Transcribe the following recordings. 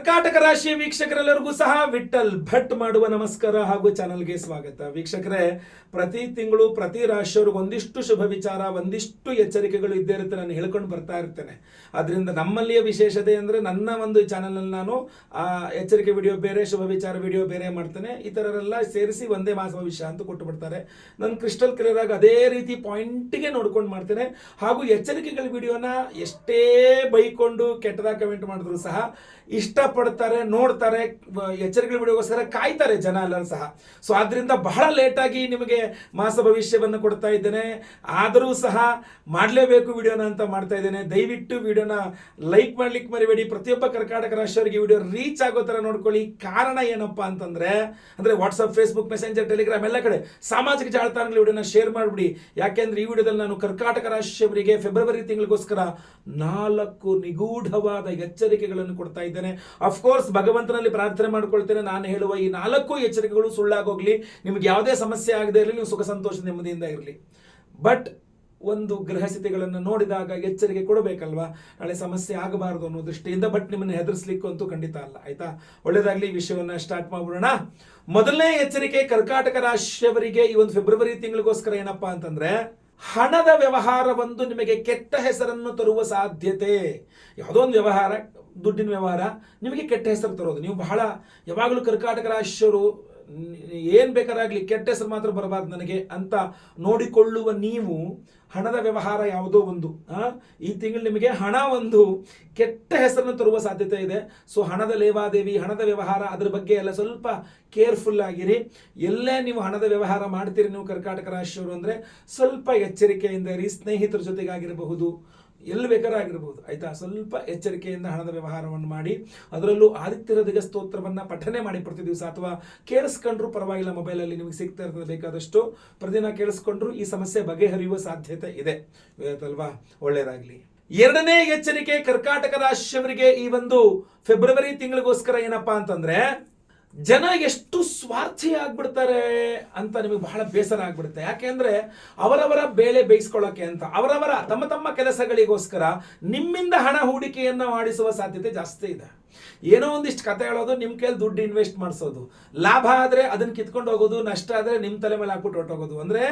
ಕರ್ಕಾಟಕ ರಾಶಿಯ ವೀಕ್ಷಕರೆಲ್ಲರಿಗೂ ಸಹ ವಿಠಲ್ ಭಟ್ ಮಾಡುವ ನಮಸ್ಕಾರ ಹಾಗೂ ಚಾನಲ್ಗೆ ಸ್ವಾಗತ. ವೀಕ್ಷಕರೇ, ಪ್ರತಿ ತಿಂಗಳು ಪ್ರತಿ ರಾಶಿಯವ್ರಿಗೆ ಒಂದಿಷ್ಟು ಶುಭ ವಿಚಾರ, ಒಂದಿಷ್ಟು ಎಚ್ಚರಿಕೆಗಳು ಇದ್ದೇ ಇರುತ್ತೆ. ನಾನು ಹೇಳ್ಕೊಂಡು ಬರ್ತಾ ಇರ್ತೇನೆ. ಅದರಿಂದ ನಮ್ಮಲ್ಲಿಯ ವಿಶೇಷತೆ ಅಂದರೆ ನನ್ನ ಒಂದು ಚಾನಲ್ನಲ್ಲಿ ನಾನು ಎಚ್ಚರಿಕೆ ವಿಡಿಯೋ ಬೇರೆ, ಶುಭ ವಿಚಾರ ವಿಡಿಯೋ ಬೇರೆ ಮಾಡ್ತೇನೆ. ಇತರರೆಲ್ಲ ಸೇರಿಸಿ ಒಂದೇ ಮಾಸ ಭವಿಷ್ಯ ಅಂತ ಕೊಟ್ಟು ಬಿಡ್ತಾರೆ. ನಾನು ಕ್ರಿಸ್ಟಲ್ ಕ್ಲಿಯರ್ ಆಗಿ ಅದೇ ರೀತಿ ಪಾಯಿಂಟಿಗೆ ನೋಡ್ಕೊಂಡು ಮಾಡ್ತೇನೆ. ಹಾಗೂ ಎಚ್ಚರಿಕೆಗಳ ವಿಡಿಯೋನ ಎಷ್ಟೇ ಬೈಕೊಂಡು ಕೆಟ್ಟದಾಗ ಕಮೆಂಟ್ ಮಾಡಿದ್ರು ಸಹ ಇಷ್ಟಪಡ್ತಾರೆ, ನೋಡ್ತಾರೆ, ಎಚ್ಚರಿಕೆಗಳ ವಿಡಿಯೋಗೋಸ್ಕರ ಕಾಯ್ತಾರೆ ಜನ ಎಲ್ಲರೂ ಸಹ. ಸೊ ಆದ್ರಿಂದ ಬಹಳ ಲೇಟಾಗಿ ನಿಮಗೆ ಮಾಸ ಭವಿಷ್ಯವನ್ನು ಕೊಡ್ತಾ ಇದ್ದೇನೆ. ಆದರೂ ಸಹ ಮಾಡಲೇಬೇಕು ವಿಡಿಯೋನ ಅಂತ ಮಾಡ್ತಾ ಇದ್ದೇನೆ. ದಯವಿಟ್ಟು ವಿಡಿಯೋನ ಲೈಕ್ ಮಾಡ್ಲಿಕ್ಕೆ ಮರಿಬೇಡಿ. ಪ್ರತಿಯೊಬ್ಬ ಕರ್ನಾಟಕ ರಾಶಿಯವರಿಗೆ ವಿಡಿಯೋ ರೀಚ್ ಆಗೋ ಥರ ನೋಡ್ಕೊಳ್ಳಿ. ಕಾರಣ ಏನಪ್ಪಾ ಅಂತಂದ್ರೆ ವಾಟ್ಸಪ್, ಫೇಸ್ಬುಕ್, ಮೆಸೆಂಜರ್, ಟೆಲಿಗ್ರಾಮ್ ಎಲ್ಲ ಕಡೆ ಸಾಮಾಜಿಕ ಜಾಲತಾಣಗಳ ವಿಡಿಯೋನ ಶೇರ್ ಮಾಡಿಬಿಡಿ. ಯಾಕೆಂದ್ರೆ ಈ ವಿಡಿಯೋದಲ್ಲಿ ನಾನು ಕರ್ನಾಟಕ ರಾಶಿಯವರಿಗೆ ಫೆಬ್ರವರಿ ತಿಂಗಳಿಗೋಸ್ಕರ 4 ನಿಗೂಢವಾದ ಎಚ್ಚರಿಕೆಗಳನ್ನು ಕೊಡ್ತಾ ಇದ್ದೇನೆ. ಅಫ್ಕೋರ್ಸ್ ಭಗವಂತನಲ್ಲಿ ಪ್ರಾರ್ಥನೆ ಮಾಡ್ಕೊಳ್ತೇನೆ, ನಾನು ಹೇಳುವ ಈ 4 ಎಚ್ಚರಿಕೆಗಳು ಸುಳ್ಳಾಗೋಗ್ಲಿ, ನಿಮ್ಗೆ ಯಾವುದೇ ಸಮಸ್ಯೆ ಆಗದೆ ಇರಲಿ, ನೀವು ಸುಖ ಸಂತೋಷ ನೆಮ್ಮದಿಯಿಂದ ಇರಲಿ. ಬಟ್ ಒಂದು ಗ್ರಹಸ್ಥಿತಿಗಳನ್ನು ನೋಡಿದಾಗ ಎಚ್ಚರಿಕೆ ಕೊಡಬೇಕಲ್ವಾ, ನಾಳೆ ಸಮಸ್ಯೆ ಆಗಬಾರದು ಅನ್ನೋ ದೃಷ್ಟಿಯಿಂದ. ಬಟ್ ನಿಮ್ಮನ್ನು ಹೆದರಿಸಲಿಕ್ಕಂತೂ ಖಂಡಿತ ಅಲ್ಲ. ಆಯ್ತಾ, ಒಳ್ಳೆದಾಗ್ಲಿ. ವಿಷಯವನ್ನ ಸ್ಟಾರ್ಟ್ ಮಾಡ್ಬಿಡೋಣ. ಮೊದಲನೇ ಎಚ್ಚರಿಕೆ ಕರ್ಕಾಟಕ ರಾಶಿಯವರಿಗೆ ಈ ಒಂದು ಫೆಬ್ರವರಿ ತಿಂಗಳಿಗೋಸ್ಕರ ಏನಪ್ಪಾ ಅಂತಂದ್ರೆ, ಹಣದ ವ್ಯವಹಾರ ಒಂದು ನಿಮಗೆ ಕೆಟ್ಟ ಹೆಸರನ್ನು ತರುವ ಸಾಧ್ಯತೆ. ಯಾವುದೋ ಒಂದು ವ್ಯವಹಾರ, ದುಡ್ಡಿನ ವ್ಯವಹಾರ ನಿಮಗೆ ಕೆಟ್ಟ ಹೆಸರು ತರೋದು. ನೀವು ಬಹಳ ಯಾವಾಗಲೂ ಕರ್ಕಾಟಕ ರಾಶಿಯವರು ಏನ್ ಬೇಕಾರಾಗ್ಲಿ ಕೆಟ್ಟ ಹೆಸರು ಮಾತ್ರ ಬರಬಾರ್ದು ನನಗೆ ಅಂತ ನೋಡಿಕೊಳ್ಳುವ ನೀವು, ಹಣದ ವ್ಯವಹಾರ ಯಾವುದೋ ಒಂದು ಈ ತಿಂಗಳು ನಿಮಗೆ ಹಣ ಒಂದು ಕೆಟ್ಟ ಹೆಸರನ್ನು ತರುವ ಸಾಧ್ಯತೆ ಇದೆ. ಸೊ ಹಣದ ಲೇವಾದೇವಿ, ಹಣದ ವ್ಯವಹಾರ, ಅದ್ರ ಬಗ್ಗೆ ಎಲ್ಲ ಸ್ವಲ್ಪ ಕೇರ್ಫುಲ್ ಆಗಿರಿ. ಎಲ್ಲೇ ನೀವು ಹಣದ ವ್ಯವಹಾರ ಮಾಡ್ತೀರಿ ನೀವು ಕರ್ಕಾಟಕ ರಾಶಿಯವರು ಅಂದ್ರೆ ಸ್ವಲ್ಪ ಎಚ್ಚರಿಕೆಯಿಂದ ಇರಿ. ಸ್ನೇಹಿತರ ಜೊತೆಗಾಗಿರಬಹುದು, ಎಲ್ಲಿ ಬೇಕಾರಾಗಿರ್ಬೋದು. ಆಯ್ತಾ, ಸ್ವಲ್ಪ ಎಚ್ಚರಿಕೆಯಿಂದ ಹಣದ ವ್ಯವಹಾರವನ್ನು ಮಾಡಿ. ಅದರಲ್ಲೂ ಆದಿತ್ಯ ಹೃದಯ ಸ್ತೋತ್ರವನ್ನು ಪಠನೆ ಮಾಡಿ ಪ್ರತಿ ದಿವಸ, ಅಥವಾ ಕೇಳಿಸ್ಕೊಂಡ್ರು ಪರವಾಗಿಲ್ಲ, ಮೊಬೈಲಲ್ಲಿ ನಿಮಗೆ ಸಿಗ್ತಾ ಇರ್ತದೆ ಬೇಕಾದಷ್ಟು. ಪ್ರತಿದಿನ ಕೇಳಿಸ್ಕೊಂಡ್ರು ಈ ಸಮಸ್ಯೆ ಬಗೆಹರಿಯುವ ಸಾಧ್ಯತೆ ಇದೆ. ಅಲ್ವಾ, ಒಳ್ಳೆಯದಾಗಲಿ. ಎರಡನೇ ಎಚ್ಚರಿಕೆ ಕರ್ಕಾಟಕ ರಾಶಿಯವರಿಗೆ ಈ ಒಂದು ಫೆಬ್ರವರಿ ತಿಂಗಳಿಗೋಸ್ಕರ ಏನಪ್ಪಾ ಅಂತಂದ್ರೆ, ಜನ ಎಷ್ಟು ಸ್ವಾರ್ಥಿ ಆಗ್ಬಿಡ್ತಾರೆ ಅಂತ ನಿಮಗೆ ಬಹಳ ಬೇಸರ ಆಗ್ಬಿಡುತ್ತೆ. ಯಾಕೆಂದ್ರೆ ಅವರವರ ಬೇಳೆ ಬೇಯಿಸ್ಕೊಳ್ಳೋಕೆ ಅಂತ ಅವರವರ ತಮ್ಮ ತಮ್ಮ ಕೆಲಸಗಳಿಗೋಸ್ಕರ ನಿಮ್ಮಿಂದ ಹಣ ಹೂಡಿಕೆಯನ್ನ ಮಾಡಿಸುವ ಸಾಧ್ಯತೆ ಜಾಸ್ತಿ ಇದೆ. ಏನೋ ಒಂದಿಷ್ಟು ಕತೆ ಹೇಳೋದು, ನಿಮ್ಮ ಕೈಯಲ್ಲಿ ದುಡ್ಡು ಇನ್ವೆಸ್ಟ್ ಮಾಡಿಸೋದು, ಲಾಭ ಆದ್ರೆ ಅದನ್ನ ಕಿತ್ಕೊಂಡು ಹೋಗೋದು, ನಷ್ಟ ಆದ್ರೆ ನಿಮ್ಮ ತಲೆ ಮೇಲೆ ಹಾಕ್ಬಿಟ್ಟು ಹೊಟ್ಟೋಗೋದು. ಅಂದ್ರೆ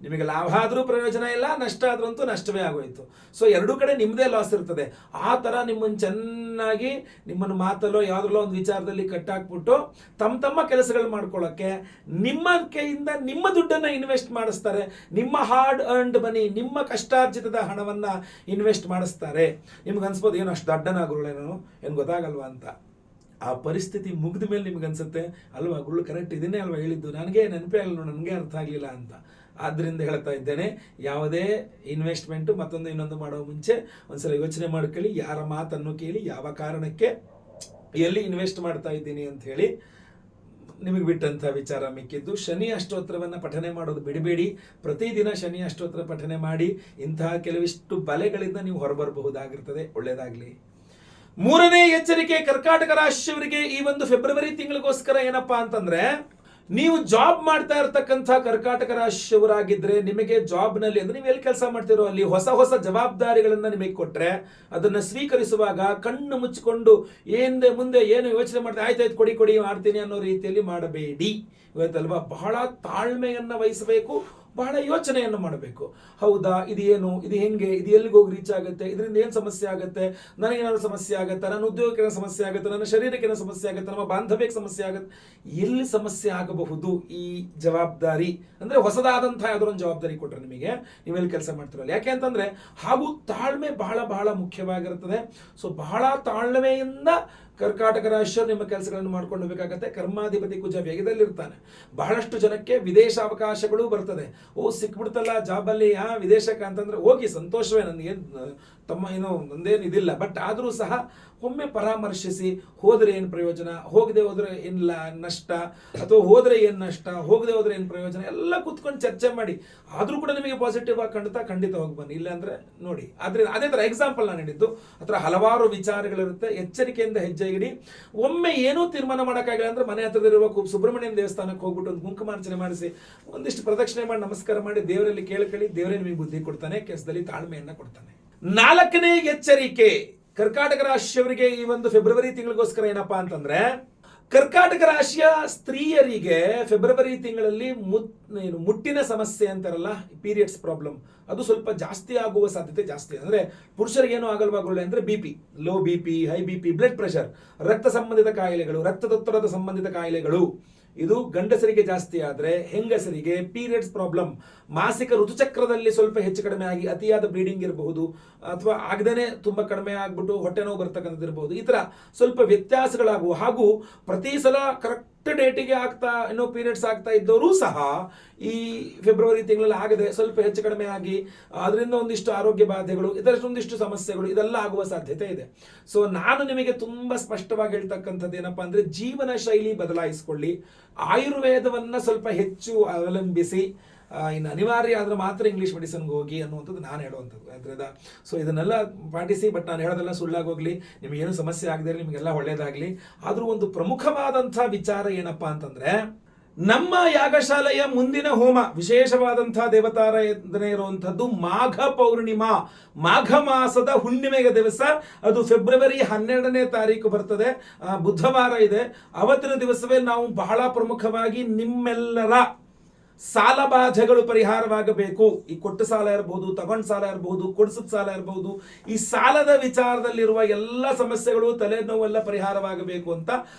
ನಿಮಗೆ ಲಾಭ ಆದ್ರೂ ಪ್ರಯೋಜನ ಇಲ್ಲ, ನಷ್ಟ ಆದ್ರಂತೂ ನಷ್ಟವೇ ಆಗೋಯ್ತು. ಸೊ ಎರಡೂ ಕಡೆ ನಿಮ್ಮದೇ ಲಾಸ್ ಇರ್ತದೆ. ಆ ಥರ ನಿಮ್ಮನ್ನು ಚೆನ್ನಾಗಿ ನಿಮ್ಮನ್ನು ಮಾತಲ್ಲೋ ಯಾವುದ್ರಲ್ಲೋ ಒಂದು ವಿಚಾರದಲ್ಲಿ ಕಟ್ಟಾಕ್ಬಿಟ್ಟು ತಮ್ಮ ಕೆಲಸಗಳು ಮಾಡ್ಕೊಳ್ಳೋಕ್ಕೆ ನಿಮ್ಮ ಕೈಯಿಂದ ನಿಮ್ಮ ದುಡ್ಡನ್ನು ಇನ್ವೆಸ್ಟ್ ಮಾಡಿಸ್ತಾರೆ. ನಿಮ್ಮ ಹಾರ್ಡ್ ಅರ್ನ್ಡ್ ಮನಿ, ನಿಮ್ಮ ಕಷ್ಟಾರ್ಜಿತದ ಹಣವನ್ನು ಇನ್ವೆಸ್ಟ್ ಮಾಡಿಸ್ತಾರೆ. ನಿಮ್ಗೆ ಅನ್ಸ್ಬೋದು, ಏನು ಅಷ್ಟು ದಡ್ಡನಾಗುರುಳೇನು, ಏನು ಗೊತ್ತಾಗಲ್ವಾ ಅಂತ. ಆ ಪರಿಸ್ಥಿತಿ ಮುಗಿದ ಮೇಲೆ ನಿಮ್ಗೆ ಅನ್ಸುತ್ತೆ, ಅಲ್ವಾ ಗುರುಳು ಕರೆಕ್ಟ್ ಇದನ್ನೇ ಅಲ್ವಾ ಹೇಳಿದ್ದು, ನನಗೆ ನೆನಪೇ ಅಲ್ಲ, ನನಗೆ ಅರ್ಥ ಆಗಲಿಲ್ಲ ಅಂತ. ಆದ್ದರಿಂದ ಹೇಳ್ತಾ ಇದ್ದೇನೆ, ಯಾವುದೇ ಇನ್ವೆಸ್ಟ್ಮೆಂಟು ಮತ್ತೊಂದು ಇನ್ನೊಂದು ಮಾಡೋ ಮುಂಚೆ ಒಂದ್ಸಲ ಯೋಚನೆ ಮಾಡ್ಕೊಳ್ಳಿ. ಯಾರ ಮಾತನ್ನು ಕೇಳಿ, ಯಾವ ಕಾರಣಕ್ಕೆ ಎಲ್ಲಿ ಇನ್ವೆಸ್ಟ್ ಮಾಡ್ತಾ ಇದ್ದೀನಿ ಅಂತ ಹೇಳಿ ನಿಮಗೆ ಬಿಟ್ಟಂಥ ವಿಚಾರ. ಮಿಕ್ಕಿದ್ದು ಶನಿ ಅಷ್ಟೋತ್ರವನ್ನು ಪಠನೆ ಮಾಡೋದು ಬಿಡಬೇಡಿ. ಪ್ರತಿದಿನ ಶನಿ ಅಷ್ಟೋತ್ರ ಪಠನೆ ಮಾಡಿ. ಇಂತಹ ಕೆಲವಿಷ್ಟು ಬಲೆಗಳಿಂದ ನೀವು ಹೊರಬರಬಹುದಾಗಿರ್ತದೆ. ಒಳ್ಳೆಯದಾಗಲಿ. ಮೂರನೇ ಎಚ್ಚರಿಕೆ ಕರ್ಕಾಟಕ ರಾಶಿಯವರಿಗೆ ಈ ಒಂದು ಫೆಬ್ರವರಿ ತಿಂಗಳಿಗೋಸ್ಕರ ಏನಪ್ಪಾ ಅಂತಂದ್ರೆ, ನೀವು ಜಾಬ್ ಮಾಡ್ತಾ ಇರ್ತಕ್ಕಂಥ ಕರ್ಕಾಟಕ ರಾಶಿಯವರಾಗಿದ್ರೆ ನಿಮಗೆ ಜಾಬ್ನಲ್ಲಿ ಅಂದ್ರೆ ನೀವು ಎಲ್ಲಿ ಕೆಲಸ ಮಾಡ್ತಿರೋ ಅಲ್ಲಿ ಹೊಸ ಹೊಸ ಜವಾಬ್ದಾರಿಗಳನ್ನ ನಿಮಗೆ ಕೊಟ್ರೆ ಅದನ್ನ ಸ್ವೀಕರಿಸುವಾಗ ಕಣ್ಣು ಮುಚ್ಚಿಕೊಂಡು ಮುಂದೆ ಏನು ಯೋಚನೆ ಮಾಡ್ತಾ ಆಯ್ತಾಯ್ತು ಕೊಡಿ ಮಾಡ್ತೀನಿ ಅನ್ನೋ ರೀತಿಯಲ್ಲಿ ಮಾಡಬೇಡಿ. ಇವತ್ತಲ್ವಾ, ಬಹಳ ತಾಳ್ಮೆಯನ್ನ ವಹಿಸಬೇಕು, ಬಹಳ ಯೋಚನೆಯನ್ನು ಮಾಡಬೇಕು. ಹೌದಾ, ಇದು ಏನು, ಇದು ಹೆಂಗೆ, ಇದು ಎಲ್ಲಿಗೆ ಹೋಗಿ ರೀಚ್ ಆಗುತ್ತೆ, ಇದರಿಂದ ಏನು ಸಮಸ್ಯೆ ಆಗುತ್ತೆ, ನನಗೇನಾದ್ರು ಸಮಸ್ಯೆ ಆಗುತ್ತೆ, ನನ್ನ ಉದ್ಯೋಗಕ್ಕೆ ಸಮಸ್ಯೆ ಆಗುತ್ತೆ, ನನ್ನ ಶರೀರಕ್ಕೆ ಸಮಸ್ಯೆ ಆಗುತ್ತೆ, ನಮ್ಮ ಬಾಂಧವ್ಯಕ್ಕೆ ಸಮಸ್ಯೆ ಆಗುತ್ತೆ, ಎಲ್ಲಿ ಸಮಸ್ಯೆ ಆಗಬಹುದು. ಈ ಜವಾಬ್ದಾರಿ ಅಂದ್ರೆ ಹೊಸದಾದಂತಹ ಯಾವ್ದಾದ್ರು ಒಂದು ಜವಾಬ್ದಾರಿ ಕೊಟ್ಟರೆ ನಿಮಗೆ, ನೀವೆಲ್ಲಿ ಕೆಲಸ ಮಾಡ್ತಿರಲ್ಲ. ಯಾಕೆ ಅಂತಂದ್ರೆ ಹಾಗೂ ತಾಳ್ಮೆ ಬಹಳ ಬಹಳ ಮುಖ್ಯವಾಗಿರುತ್ತದೆ. ಸೊ ಬಹಳ ತಾಳ್ಮೆಯಿಂದ ಕರ್ಕಾಟಕ ರಾಶಿಯವರು ನಿಮ್ಮ ಕೆಲಸಗಳನ್ನು ಮಾಡ್ಕೊಂಡು ಹೋಗಬೇಕಾಗತ್ತೆ. ಕರ್ಮಾಧಿಪತಿ ಕುಜ ವೇಗದಲ್ಲಿರ್ತಾನೆ. ಬಹಳಷ್ಟು ಜನಕ್ಕೆ ವಿದೇಶ ಅವಕಾಶಗಳು ಬರ್ತದೆ. ಸಿಕ್ಬಿಡ್ತಲ್ಲ ಜಾಬಲ್ಲಿ ವಿದೇಶಕ್ಕೆ ಅಂತಂದ್ರೆ ಹೋಗಿ, ಸಂತೋಷವೇ, ನನಗೇನು ಏನು ನಂದೇನು ಇದಿಲ್ಲ. ಬಟ್ ಆದರೂ ಸಹ ಒಮ್ಮೆ ಪರಾಮರ್ಶಿಸಿ, ಹೋದ್ರೆ ಏನು ಪ್ರಯೋಜನ, ಹೋಗದೆ ಹೋದ್ರೆ ಏನಿಲ್ಲ ನಷ್ಟ, ಅಥವಾ ಹೋದ್ರೆ ಏನು ನಷ್ಟ, ಹೋಗದೆ ಹೋದ್ರೆ ಏನು ಪ್ರಯೋಜನ, ಎಲ್ಲ ಕೂತ್ಕೊಂಡು ಚರ್ಚೆ ಮಾಡಿ. ಆದ್ರೂ ಕೂಡ ನಿಮಗೆ ಪಾಸಿಟಿವ್ ಆಗಿ ಖಂಡಿತ ಹೋಗಿ ಬನ್ನಿ. ಇಲ್ಲ ಅಂದ್ರೆ ನೋಡಿ. ಆದ್ರೆ ಅದೇ ತರ ಎಕ್ಸಾಂಪಲ್ ನಾನು ಹೇಳಿದ್ದು, ಹತ್ರ ಹಲವಾರು ವಿಚಾರಗಳಿರುತ್ತೆ. ಎಚ್ಚರಿಕೆಯಿಂದ ಹೆಜ್ಜೆ ಇಡಿ. ಒಮ್ಮೆ ಏನೂ ತೀರ್ಮಾನ ಮಾಡೋಕ್ಕಾಗಿಲ್ಲ ಅಂದ್ರೆ ಮನೆ ಹತ್ರದಲ್ಲಿರುವ ಸುಬ್ರಹ್ಮಣ್ಯನ ದೇವಸ್ಥಾನಕ್ಕೆ ಹೋಗ್ಬಿಟ್ಟು ಒಂದು ಕುಂಕುಮಾರ್ಚನೆ ಮಾಡಿಸಿ, ಒಂದಿಷ್ಟು ಪ್ರದಕ್ಷಿಣೆ ಮಾಡಿ ನಮಸ್ಕಾರ ಮಾಡಿ ದೇವರಲ್ಲಿ ಕೇಳ್ಕೊಳ್ಳಿ. ದೇವರೇ ನಿಮಗೆ ಬುದ್ಧಿ ಕೊಡ್ತಾನೆ, ಕೆಲಸದಲ್ಲಿ ತಾಳ್ಮೆಯನ್ನ ಕೊಡ್ತಾನೆ. ನಾಲ್ಕನೇ ಎಚ್ಚರಿಕೆ ಕರ್ಕಾಟಕ ರಾಶಿಯವರಿಗೆ ಈ ಒಂದು ಫೆಬ್ರವರಿ ತಿಂಗಳಿಗೋಸ್ಕರ ಏನಪ್ಪಾ ಅಂತಂದ್ರೆ, ಕರ್ಕಾಟಕ ರಾಶಿಯ ಸ್ತ್ರೀಯರಿಗೆ ಫೆಬ್ರವರಿ ತಿಂಗಳಲ್ಲಿ ಮುಟ್ಟಿನ ಸಮಸ್ಯೆ ಅಂತಾರಲ್ಲ, ಪೀರಿಯಡ್ಸ್ ಪ್ರಾಬ್ಲಮ್, ಅದು ಸ್ವಲ್ಪ ಜಾಸ್ತಿ ಆಗುವ ಸಾಧ್ಯತೆ ಜಾಸ್ತಿ. ಅಂದ್ರೆ ಪುರುಷರಿಗೆ ಏನೂ ಆಗಲ್ವಾಗೊಳ್ಳೆ ಅಂದ್ರೆ BP, low BP, high BP, blood pressure, ರಕ್ತ ಸಂಬಂಧಿತ ಕಾಯಿಲೆಗಳು, ರಕ್ತದೊತ್ತಡದ ಸಂಬಂಧಿತ ಕಾಯಿಲೆಗಳು, ಇದು ಗಂಡಸರಿಗೆ ಜಾಸ್ತಿ ಆದ್ರೆ ಹೆಂಗಸರಿಗೆ ಪೀರಿಯಡ್ಸ್ ಪ್ರಾಬ್ಲಮ್, ಮಾಸಿಕ ಋತುಚಕ್ರದಲ್ಲಿ ಸ್ವಲ್ಪ ಹೆಚ್ಚು ಕಡಿಮೆ ಆಗಿ ಅತಿಯಾದ ಬ್ಲೀಡಿಂಗ್ ಇರಬಹುದು, ಅಥವಾ ಆಗದೇನೆ ತುಂಬಾ ಕಡಿಮೆ ಆಗ್ಬಿಟ್ಟು ಹೊಟ್ಟೆ ನೋವು ಬರ್ತಕ್ಕಂಥದ್ದು ಇರಬಹುದು. ಈ ತರ ಸ್ವಲ್ಪ ವ್ಯತ್ಯಾಸಗಳಾಗುವ ಹಾಗೂ ಪ್ರತಿ ಸಲ ಕರೆಕ್ಟ್ ಡೇಟಿಗೆ ಪೀರಿಯಡ್ಸ್ ಆಗ್ತಾ ಇದ್ದವರು ಸಹ ಈ ಫೆಬ್ರವರಿ ತಿಂಗಳಲ್ಲಿ ಆಗದೆ ಸ್ವಲ್ಪ ಹೆಚ್ಚು ಕಡಿಮೆ ಆಗಿ ಅದರಿಂದ ಒಂದಿಷ್ಟು ಆರೋಗ್ಯ ಬಾಧೆಗಳು, ಇದರಷ್ಟೊಂದಿಷ್ಟು ಸಮಸ್ಯೆಗಳು ಇದೆಲ್ಲ ಆಗುವ ಸಾಧ್ಯತೆ ಇದೆ. ಸೊ ನಾನು ನಿಮಗೆ ತುಂಬಾ ಸ್ಪಷ್ಟವಾಗಿ ಹೇಳ್ತಕ್ಕಂಥದ್ದು ಏನಪ್ಪಾ ಅಂದ್ರೆ, ಜೀವನ ಶೈಲಿ ಬದಲಾಯಿಸಿಕೊಳ್ಳಿ, ಆಯುರ್ವೇದವನ್ನ ಸ್ವಲ್ಪ ಹೆಚ್ಚು ಅವಲಂಬಿಸಿ, ಇನ್ನು ಅನಿವಾರ್ಯ ಆದ್ರೆ ಮಾತ್ರ ಇಂಗ್ಲಿಷ್ ಮೆಡಿಸಿನ್ಗೆ ಹೋಗಿ ಅನ್ನುವಂಥದ್ದು ನಾನು ಹೇಳುವಂಥದ್ದು. ಅದರಿಂದ ಸೊ ಇದನ್ನೆಲ್ಲ ಪಾಟಿಸಿ, ಬಟ್ ನಾನು ಹೇಳೋದೆಲ್ಲ ಸುಳ್ಳಾಗೋಗ್ಲಿ, ನಿಮಗೇನು ಸಮಸ್ಯೆ ಆಗದೆ ನಿಮಗೆಲ್ಲ ಒಳ್ಳೇದಾಗಲಿ. ಆದರೂ ಒಂದು ಪ್ರಮುಖವಾದಂಥ ವಿಚಾರ ಏನಪ್ಪಾ ಅಂತಂದ್ರೆ, ನಮ್ಮ ಯಾಗಶಾಲೆಯ ಮುಂದಿನ ಹೋಮ ವಿಶೇಷವಾದಂಥ ದೇವತಾರಾಧನೆ ಇರುವಂಥದ್ದು ಮಾಘ ಪೌರ್ಣಿಮಾ, ಮಾಘ ಮಾಸದ ಹುಣ್ಣಿಮೆಯ ದಿವಸ, ಅದು ಫೆಬ್ರವರಿ 12ನೇ ತಾರೀಕು ಬರ್ತದೆ, ಬುಧವಾರ ಇದೆ. ಅವತ್ತಿನ ದಿವಸವೇ ನಾವು ಬಹಳ ಪ್ರಮುಖವಾಗಿ ನಿಮ್ಮೆಲ್ಲರ ಸಾಲ ಬಾಧೆಗಳು ಪರಿಹಾರವಾಗಬೇಕು. ಈ ಕೊಟ್ಟ ಸಾಲ ಇರಬಹುದು, ತಗೊಂಡ್ ಸಾಲ ಇರಬಹುದು, ಕೊಡಿಸಿದ ಸಾಲ ಇರಬಹುದು, ಈ ಸಾಲದ ವಿಚಾರದಲ್ಲಿರುವ ಎಲ್ಲ ಸಮಸ್ಯೆಗಳು, ತಲೆನೋವೆಲ್ಲ ಪರಿಹಾರವಾಗಬೇಕು ಅಂತ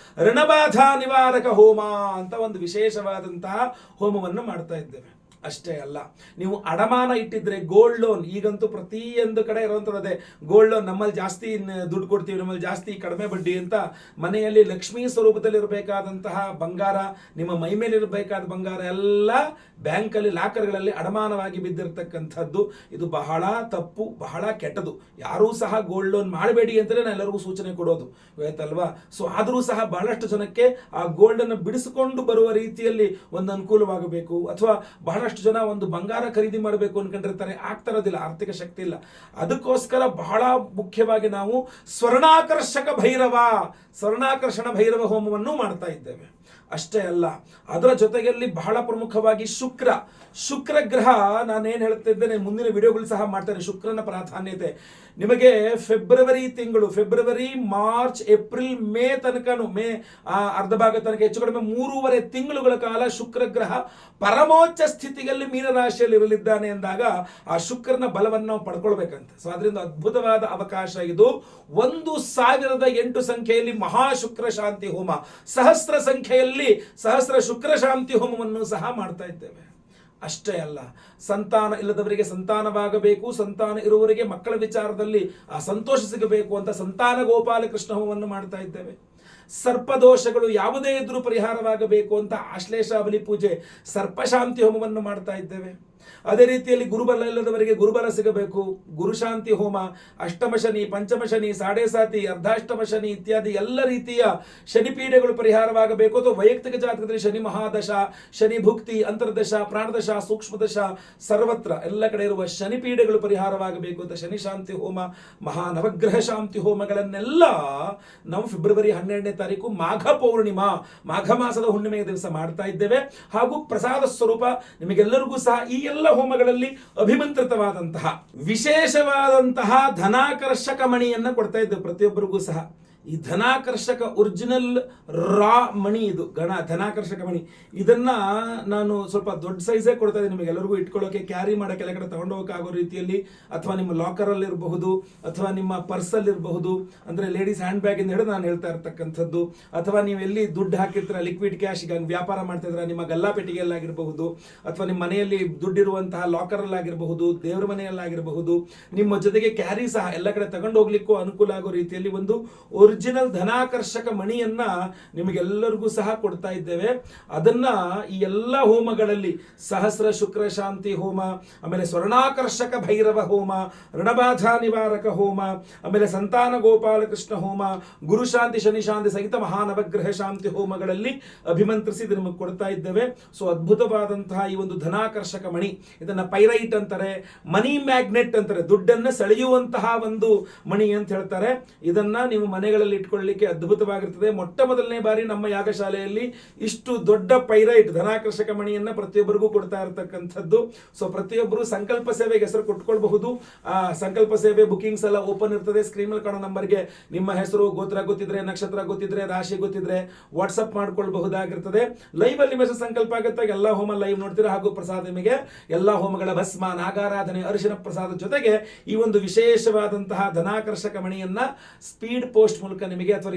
ಋಣಬಾಧಾ ನಿವಾರಕ ಹೋಮ ಅಂತ ಒಂದು ವಿಶೇಷವಾದಂತಹ ಹೋಮವನ್ನು ಮಾಡ್ತಾ ಇದ್ದೇವೆ. ಅಷ್ಟೇ ಅಲ್ಲ, ನೀವು ಅಡಮಾನ ಇಟ್ಟಿದ್ರೆ ಗೋಲ್ಡ್ ಲೋನ್, ಈಗಂತೂ ಪ್ರತಿಯೊಂದು ಕಡೆ ಇರುವಂಥದ್ದೇ ಗೋಲ್ಡ್ ಲೋನ್, ನಮ್ಮಲ್ಲಿ ಜಾಸ್ತಿ ದುಡ್ಡು ಕೊಡ್ತೀವಿ, ನಮ್ಮಲ್ಲಿ ಜಾಸ್ತಿ ಕಡಿಮೆ ಬಡ್ಡಿ ಅಂತ. ಮನೆಯಲ್ಲಿ ಲಕ್ಷ್ಮೀ ಸ್ವರೂಪದಲ್ಲಿ ಇರಬೇಕಾದಂತಹ ಬಂಗಾರ, ನಿಮ್ಮ ಮೈ ಮೇಲೆ ಇರಬೇಕಾದ ಬಂಗಾರ ಎಲ್ಲ ಬ್ಯಾಂಕಲ್ಲಿ ಲಾಕರ್ಗಳಲ್ಲಿ ಅಡಮಾನವಾಗಿ ಬಿದ್ದಿರ್ತಕ್ಕಂಥದ್ದು. ಇದು ಬಹಳ ತಪ್ಪು, ಬಹಳ ಕೆಟ್ಟದು. ಯಾರೂ ಸಹ ಗೋಲ್ಡ್ ಲೋನ್ ಮಾಡಬೇಡಿ ಅಂತಲೇ ನಾನು ಎಲ್ಲರಿಗೂ ಸೂಚನೆ ಕೊಡೋದು, ಆಯ್ತಲ್ವಾ? ಸೊ ಆದರೂ ಸಹ ಬಹಳಷ್ಟು ಜನಕ್ಕೆ ಆ ಗೋಲ್ಡ್ ಅನ್ನು ಬಿಡಿಸಿಕೊಂಡು ಬರುವ ರೀತಿಯಲ್ಲಿ ಒಂದು ಅನುಕೂಲವಾಗಬೇಕು, ಅಥವಾ ಬಹಳಷ್ಟು ಜನ ಒಂದು ಬಂಗಾರ ಖರೀದಿ ಮಾಡಬೇಕು ಅನ್ಕೊಂಡಿರ್ತಾರೆ, ಆಗ್ತಿರೋದಿಲ್ಲ, ಆರ್ಥಿಕ ಶಕ್ತಿ ಇಲ್ಲ. ಅದಕ್ಕೋಸ್ಕರ ಬಹಳ ಮುಖ್ಯವಾಗಿ ನಾವು ಸ್ವರ್ಣಾಕರ್ಷಣ ಭೈರವ ಹೋಮವನ್ನು ಮಾಡ್ತಾ ಇದ್ದೇವೆ. ಅಷ್ಟೇ ಅಲ್ಲ, ಅದರ ಜೊತೆಯಲ್ಲಿ ಬಹಳ ಪ್ರಮುಖವಾಗಿ ಶುಕ್ರ ಗ್ರಹ, ನಾನೇನು ಹೇಳ್ತಾ ಇದ್ದೇನೆ ಮುಂದಿನ ವಿಡಿಯೋಗಳು ಸಹ ಮಾಡ್ತೇನೆ. ಶುಕ್ರನ ಪ್ರಾಧಾನ್ಯತೆ ನಿಮಗೆ ಫೆಬ್ರವರಿ ತಿಂಗಳು, ಫೆಬ್ರವರಿ, ಮಾರ್ಚ್, ಏಪ್ರಿಲ್, ಮೇ ತನಕನು, ಮೇ ಅರ್ಧ ಭಾಗ ತನಕ ಹೆಚ್ಚು ಕಡಿಮೆ 3.5 ತಿಂಗಳುಗಳ ಕಾಲ ಶುಕ್ರ ಗ್ರಹ ಪರಮೋಚ್ಚ ಸ್ಥಿತಿಯಲ್ಲಿ ಮೀನರಾಶಿಯಲ್ಲಿ ಇರಲಿದ್ದಾನೆ ಎಂದಾಗ ಆ ಶುಕ್ರನ ಬಲವನ್ನು ನಾವು ಪಡ್ಕೊಳ್ಬೇಕಂತ. ಸೊ ಅದರಿಂದ ಅದ್ಭುತವಾದ ಅವಕಾಶ ಇದು. 1008 ಸಂಖ್ಯೆಯಲ್ಲಿ ಮಹಾಶುಕ್ರ ಶಾಂತಿ ಹೋಮ, ಸಹಸ್ರ ಸಂಖ್ಯೆಯಲ್ಲಿ ಸಹಸ್ರ ಶುಕ್ರ ಶಾಂತಿ ಹೋಮವನ್ನು ಸಹ ಮಾಡ್ತಾ ಇದ್ದೇವೆ. ಅಷ್ಟೇ ಅಲ್ಲ, ಸಂತಾನ ಇಲ್ಲದವರಿಗೆ ಸಂತಾನವಾಗಬೇಕು, ಸಂತಾನ ಇರುವವರಿಗೆ ಮಕ್ಕಳ ವಿಚಾರದಲ್ಲಿ ಆ ಸಂತೋಷ ಸಿಗಬೇಕು ಅಂತ ಸಂತಾನ ಗೋಪಾಲ ಕೃಷ್ಣ ಹೋಮವನ್ನು ಮಾಡ್ತಾ ಇದ್ದೇವೆ. ಸರ್ಪದೋಷಗಳು ಯಾವುದೇ ಇದ್ರೂ ಪರಿಹಾರವಾಗಬೇಕು ಅಂತ ಆಶ್ಲೇಷ ಬಲಿ ಪೂಜೆ, ಸರ್ಪಶಾಂತಿ ಹೋಮವನ್ನು ಮಾಡ್ತಾ ಇದ್ದೇವೆ. ಅದೇ ರೀತಿಯಲ್ಲಿ ಗುರುಬಲ ಇಲ್ಲದವರಿಗೆ ಗುರುಬಲ ಸಿಗಬೇಕು, ಗುರುಶಾಂತಿ ಹೋಮ, ಅಷ್ಟಮ ಶನಿ, ಪಂಚಮ ಶನಿ, ಸಾಡೆ ಸಾತಿ, ಅರ್ಧಾಷ್ಟಮ ಶನಿ ಇತ್ಯಾದಿ ಎಲ್ಲ ರೀತಿಯ ಶನಿಪೀಡೆಗಳು ಪರಿಹಾರವಾಗಬೇಕು. ಅಥವಾ ವೈಯಕ್ತಿಕ ಜಾತಕದಲ್ಲಿ ಶನಿ ಮಹಾದಶ, ಶನಿ ಭುಕ್ತಿ, ಅಂತರ್ದಶ, ಪ್ರಾಣದಶ, ಸೂಕ್ಷ್ಮದಶ, ಸರ್ವತ್ರ ಎಲ್ಲ ಕಡೆ ಇರುವ ಶನಿಪೀಡೆಗಳು ಪರಿಹಾರವಾಗಬೇಕು ಅಂತ ಶನಿ ಶಾಂತಿ ಹೋಮ, ಮಹಾ ನವಗ್ರಹ ಶಾಂತಿ ಹೋಮಗಳನ್ನೆಲ್ಲ ನಾವು ಫೆಬ್ರವರಿ 12ನೇ ತಾರೀಕು ಮಾಘ ಪೌರ್ಣಿಮಾ, ಮಾಘ ಮಾಸದ ಹುಣ್ಣಿಮೆಯ ದಿವಸ ಮಾಡ್ತಾ ಇದ್ದೇವೆ. ಹಾಗೂ ಪ್ರಸಾದ ಸ್ವರೂಪ ನಿಮಗೆಲ್ಲರಿಗೂ ಸಹ ಈ ಎಲ್ಲ ಹೋಮಗಳಲ್ಲಿ ಅಭಿಮಂತ್ರಿತವಾದಂತಹ ವಿಶೇಷವಾದಂತಹ ಧನಾಕರ್ಷಕ ಮಣಿಯನ್ನ ಕೊಡ್ತಾ ಇದ್ದೇವೆ ಪ್ರತಿಯೊಬ್ಬರಿಗೂ ಸಹ. ಈ ಧನಾಕರ್ಷಕ ಒರಿಜಿನಲ್ ರಾ ಮಣಿ, ಇದು ಧನಾಕರ್ಷಕ ಮಣಿ, ಇದನ್ನ ನಾನು ಸ್ವಲ್ಪ ದೊಡ್ಡ ಸೈಜೇ ಕೊಡ್ತಾ ಇದ್ದೀನಿ ನಿಮಗೆಲ್ಲರಿಗೂ ಇಟ್ಕೊಳ್ಳೋಕೆ, ಕ್ಯಾರಿ ಮಾಡೋಕೆ, ಎಲ್ಲ ಕಡೆ ತಗೊಂಡೋಗಕ್ಕಾಗೋ ರೀತಿಯಲ್ಲಿ, ಅಥವಾ ನಿಮ್ಮ ಲಾಕರಲ್ಲಿ ಇರಬಹುದು, ಅಥವಾ ನಿಮ್ಮ ಪರ್ಸಲ್ಲಿ ಇರಬಹುದು, ಅಂದ್ರೆ ಲೇಡೀಸ್ ಹ್ಯಾಂಡ್ ಬ್ಯಾಗ್ ಇಂದ ಹಿಡಿದು ನಾನು ಹೇಳ್ತಾ ಇರ್ತಕ್ಕಂಥದ್ದು, ಅಥವಾ ನೀವು ಎಲ್ಲಿ ದುಡ್ಡು ಹಾಕಿರ್ತೀರ ಲಿಕ್ವಿಡ್ ಕ್ಯಾಶ್, ಈಗ ವ್ಯಾಪಾರ ಮಾಡ್ತಾ ಇದ್ರೆ ನಿಮ್ಮ ಗಲ್ಲಾಪೆಟ್ಟಿಗೆಯಲ್ಲಾಗಿರಬಹುದು, ಅಥವಾ ನಿಮ್ಮ ಮನೆಯಲ್ಲಿ ದುಡ್ಡಿರುವಂತಹ ಲಾಕರಲ್ಲಾಗಿರಬಹುದು, ದೇವರ ಮನೆಯಲ್ಲಾಗಿರಬಹುದು, ನಿಮ್ಮ ಜೊತೆಗೆ ಕ್ಯಾರಿ ಸಹ ಎಲ್ಲ ಕಡೆ ತಗೊಂಡು ಹೋಗ್ಲಿಕ್ಕೂ ಅನುಕೂಲ ಆಗೋ ರೀತಿಯಲ್ಲಿ ಒಂದು ಒರಿಜಿನಲ್ ಧನಾಕರ್ಷಕ ಮಣಿಯನ್ನ ನಿಮಗೆಲ್ಲರಿಗೂ ಸಹ ಕೊಡ್ತಾ ಇದ್ದೇವೆ. ಅದನ್ನ ಈ ಎಲ್ಲ ಹೋಮಗಳಲ್ಲಿ ಸಹಸ್ರ ಶುಕ್ರ ಶಾಂತಿ ಹೋಮ, ಆಮೇಲೆ ಸ್ವರ್ಣಾಕರ್ಷಕ ಭೈರವ ಹೋಮ, ಋಣಬಾಧಾ ನಿವಾರಕ ಹೋಮ, ಆಮೇಲೆ ಸಂತಾನ ಗೋಪಾಲ ಕೃಷ್ಣ ಹೋಮ, ಗುರುಶಾಂತಿ, ಶನಿಶಾಂತಿ ಸಹಿತ ಮಹಾನವಗ್ರಹ ಶಾಂತಿ ಹೋಮಗಳಲ್ಲಿ ಅಭಿಮಂತ್ರಿಸಿ ನಿಮಗೆ ಕೊಡ್ತಾ ಇದ್ದೇವೆ. ಸೊ ಅದ್ಭುತವಾದಂತಹ ಈ ಒಂದು ಧನಾಕರ್ಷಕ ಮಣಿ, ಇದನ್ನ ಪೈರೈಟ್ ಅಂತಾರೆ, ಮನಿ ಮ್ಯಾಗ್ನೆಟ್ ಅಂತಾರೆ, ದುಡ್ಡನ್ನು ಸೆಳೆಯುವಂತಹ ಒಂದು ಮಣಿ ಅಂತ ಹೇಳ್ತಾರೆ. ಇದನ್ನ ನೀವು ಮನೆಗಳ ಮನೆಗಳಲ್ಲಿ ಇಟ್ಕೊಳ್ಳಿಕ್ಕೆ ಅದ್ಭುತವಾಗಿರ್ತದೆ. ಮೊಟ್ಟ ಮೊದಲನೇ ಬಾರಿ ನಮ್ಮ ಯಾಗಶಾಲೆಯಲ್ಲಿ ಇಷ್ಟು ದೊಡ್ಡ ಪೈರೈಟ್ ಧನಾಕರ್ಷಕ ಮಣಿಯನ್ನ ಪ್ರತಿಯೊಬ್ಬರಿಗೂ ಕೊಡ್ತಾ ಇರತಕ್ಕಂಥದ್ದು. ಸೊ ಪ್ರತಿಯೊಬ್ಬರು ಸಂಕಲ್ಪ ಸೇವೆಗೆ ಹೆಸರು ಕೊಟ್ಕೊಳ್ಬಹುದು. ಸಂಕಲ್ಪ ಸೇವೆ ಬುಕಿಂಗ್ಸ್ ಎಲ್ಲ ಓಪನ್ ಇರ್ತದೆ. ಸ್ಕ್ರೀನ್ ಮೇಲೆ ಕಾಣೋ ನಂಬರ್ಗೆ ನಿಮ್ಮ ಹೆಸರು, ಗೋತ್ರ ಗೊತ್ತಿದ್ರೆ, ನಕ್ಷತ್ರ ಗೊತ್ತಿದ್ರೆ, ರಾಶಿ ಗೊತ್ತಿದ್ರೆ ವಾಟ್ಸ್ಆಪ್ ಮಾಡ್ಕೊಳ್ಬಹುದಾಗಿರ್ತದೆ. ಲೈವ್ ಅಲ್ಲಿ ಮೆಸೇಜ್ ಸಂಕಲ್ಪ ಆಗುತ್ತೆ, ಎಲ್ಲಾ ಹೋಮ ಲೈವ್ ನೋಡ್ತೀರಾ. ಹಾಗೂ ಪ್ರಸಾದ ನಿಮಗೆ ಎಲ್ಲಾ ಹೋಮಗಳ ಭಸ್ಮ, ನಾಗಾರಾಧನೆ, ಅರಿಶಿನ ಪ್ರಸಾದ ಜೊತೆಗೆ ಈ ಒಂದು ವಿಶೇಷವಾದಂತಹ ಧನಾಕರ್ಷಕ ಮಣಿಯನ್ನ ಸ್ಪೀಡ್ ಪೋಸ್ಟ್ ಮೂಲಕ ನಿಮಗೆ ಅಥವಾ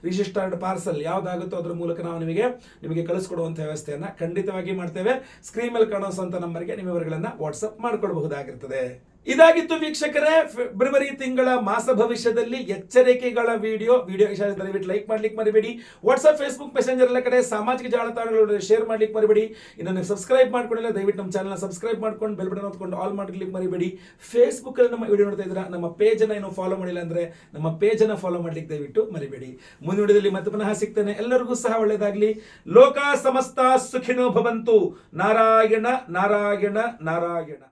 ರಿಜಿಸ್ಟರ್ಡ್ ಪಾರ್ಸಲ್ ಯಾವ್ದಾಗುತ್ತೋ ಅದ್ರ ಮೂಲಕ ನಾವು ನಿಮಗೆ ಕಳಿಸ್ಕೊಡುವಂತ ವ್ಯವಸ್ಥೆಯನ್ನ ಖಂಡಿತವಾಗಿ ಮಾಡ್ತೇವೆ. ಸ್ಕ್ರೀನ್ ಮೇಲೆ ಕಾಣಿಸುವಂತ ನಂಬರ್ಗೆ ನಿಮ್ಮ ವಿವರಗಳನ್ನ ವಾಟ್ಸ್ಆಪ್ ಮಾಡ್ಕೊಳ್ಬಹುದಾಗಿರ್ತದೆ. ಇದಾಗಿತ್ತು ವೀಕ್ಷಕರೇ ಫೆಬ್ರವರಿ ತಿಂಗಳ ಮಾಸ ಭವಿಷ್ಯದಲ್ಲಿ ಎಚ್ಚರಿಕೆಗಳ ವಿಡಿಯೋ ಇಷ್ಟ ದಯವಿಟ್ಟು ಲೈಕ್ ಮಾಡ್ಲಿಕ್ಕೆ ಮರಿಬೇಡಿ. ವಾಟ್ಸ್ಆಪ್, ಫೇಸ್ಬುಕ್, ಮೆಸೆಂಜರ್ ಎಲ್ಲ ಕಡೆ ಸಾಮಾಜಿಕ ಜಾಲತಾಣಗಳು ಶೇರ್ ಮಾಡ್ಲಿಕ್ಕೆ ಮರಿಬೇಡಿ. ಇನ್ನು ನೀವು ಸಬ್ಸ್ಕ್ರೈಬ್ ಮಾಡ್ಕೊಂಡಿಲ್ಲ ದಯವಿಟ್ಟು ನಮ್ಮ ಚಾನಲ್ ಸಬ್ಸ್ಕ್ರೈಬ್ ಮಾಡ್ಕೊಂಡು ಬೆಲ್ ಬಟನ್ ಹೊತ್ಕೊಂಡು ಆಲ್ ಮಾಡ್ಲಿಕ್ಕೆ ಮರಿಬೇಡಿ. ಫೇಸ್ಬುಕ್ ಅಲ್ಲಿ ನಮ್ಮ ವಿಡಿಯೋ ನೋಡ್ತಾ ಇದ್ರೆ ನಮ್ಮ ಪೇಜ್ ಅನ್ನ ಏನು ಫಾಲೋ ಮಾಡಿಲ್ಲ ಅಂದ್ರೆ ನಮ್ಮ ಪೇಜ್ ಅನ್ನ ಫಾಲೋ ಮಾಡ್ಲಿಕ್ಕೆ ದಯವಿಟ್ಟು ಮರಿಬೇಡಿ. ಮುಂದಿನ ವಿಡಿಯೋದಲ್ಲಿ ಮತ್ತೆ ಪುನಃ ಸಿಗ್ತೇನೆ. ಎಲ್ಲರಿಗೂ ಸಹ ಒಳ್ಳೆಯದಾಗ್ಲಿ. ಲೋಕ ಸಮಸ್ತ ಸುಖಿನೋ ಭವಂತು. ನಾರಾಯಣ ನಾರಾಯಣ ನಾರಾಯಣ.